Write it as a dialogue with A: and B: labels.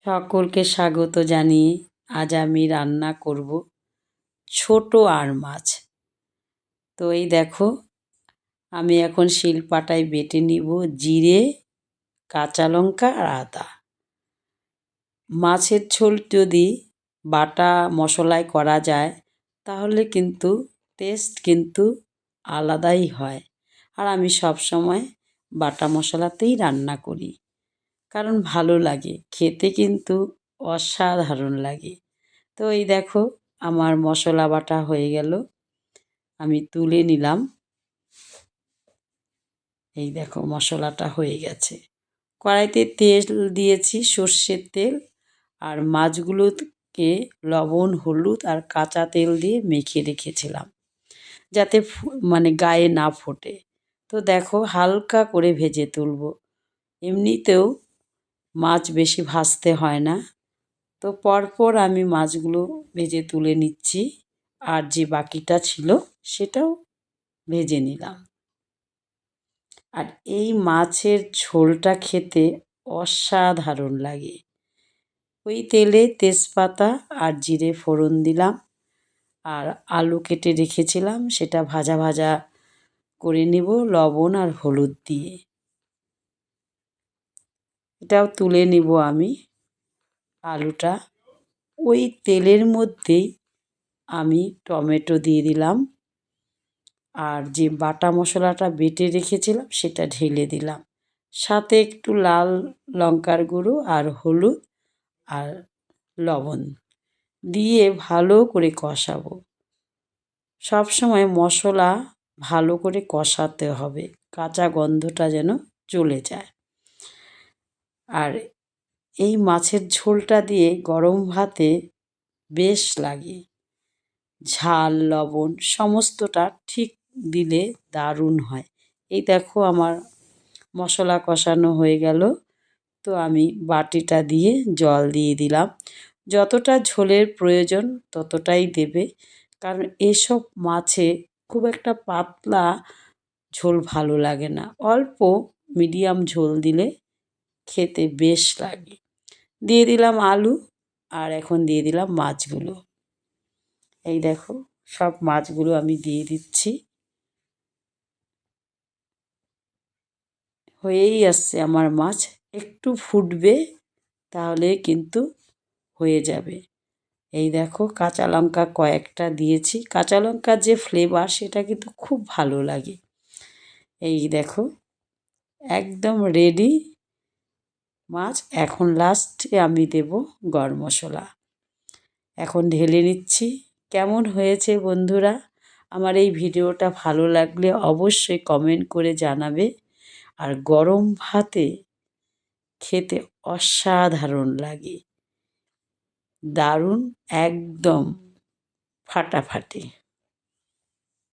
A: সকলকে স্বাগত জানিয়ে আজ আমি রান্না করব ছোট আর মাছ। তো এই দেখো, আমি এখন শিলপাটায় বেটে নিব জিরে, কাঁচা লঙ্কা আর আদা। মাছের ঝোল যদি বাটা মশলায় করা যায় তাহলে কিন্তু টেস্ট কিন্তু আলাদাই হয়। আর আমি সব সময় বাটা মশলাতেই রান্না করি, কারণ ভালো লাগে খেতে, কিন্তু অসাধারণ লাগে। তো এই দেখো, আমার মশলা বাটা হয়ে গেল, আমি তুলে নিলাম। এই দেখো মশলাটা হয়ে গেছে। কড়াইতে তেল দিয়েছি, সর্ষের তেল, আর মাছগুলোকে লবণ, হলুদ আর কাঁচা তেল দিয়ে মেখে রেখেছিলাম যাতে গায়ে না ফোটে। তো দেখো, হালকা করে ভেজে তুলব। এমনিতেও মাছ বেশি ভাজতে হয় না। তো পরপর আমি মাছগুলো ভেজে তুলে নিচ্ছি, আর যে বাকিটা ছিল সেটাও ভেজে নিলাম। আর এই মাছের ঝোলটা খেতে অসাধারণ লাগে। ওই তেলে তেজপাতা আর জিরে ফোড়ন দিলাম, আর আলু কেটে রেখেছিলাম সেটা ভাজা ভাজা করে নেব লবণ আর হলুদ দিয়ে। এটাও তুলে নিব আমি। আলুটা ওই তেলের মধ্যেই আমি টমেটো দিয়ে দিলাম, আর যে বাটা মশলাটা বেটে রেখেছিলাম সেটা ঢেলে দিলাম, সাথে একটু লাল লঙ্কার গুঁড়ো আর হলুদ আর লবণ দিয়ে ভালো করে কষাবো। সব সময় মশলা ভালো করে কষাতে হবে, কাঁচা গন্ধটা যেন চলে যায়। আর এই মাছের ঝোলটা দিয়ে গরম ভাতে বেশ লাগে। ঝাল, লবণ সমস্তটা ঠিক দিলে দারুণ হয়। এই দেখো, আমার মশলা কষানো হয়ে গেল। তো আমি বাটিটা দিয়ে জল দিয়ে দিলাম। যতটা ঝোলের প্রয়োজন ততটাই দেবে, কারণ এসব মাছে খুব একটা পাতলা ঝোল ভালো লাগে না। অল্প মিডিয়াম ঝোল দিলে খেতে বেশ লাগে। দিয়ে দিলাম আলু, আর এখন দিয়ে দিলাম মাছগুলো। এই দেখো, সব মাছগুলো আমি দিয়ে দিচ্ছি। হয়েই আসছে আমার মাছ, একটু ফুটবে তাহলে কিন্তু হয়ে যাবে। এই দেখো, কাঁচা লঙ্কা কয়েকটা দিয়েছি। কাঁচা লঙ্কার যে ফ্লেভার সেটা কিন্তু খুব ভালো লাগে। এই দেখো, একদম রেডি মাছ। এখন লাস্টে আমি দেব গরম মশলা। এখন ঢেলে নিচ্ছি। কেমন হয়েছে বন্ধুরা? আমার এই ভিডিওটা ভালো লাগলে অবশ্যই কমেন্ট করে জানাবে। আর গরম ভাতে খেতে অসাধারণ লাগে, দারুণ, একদম ফাটাফাটি।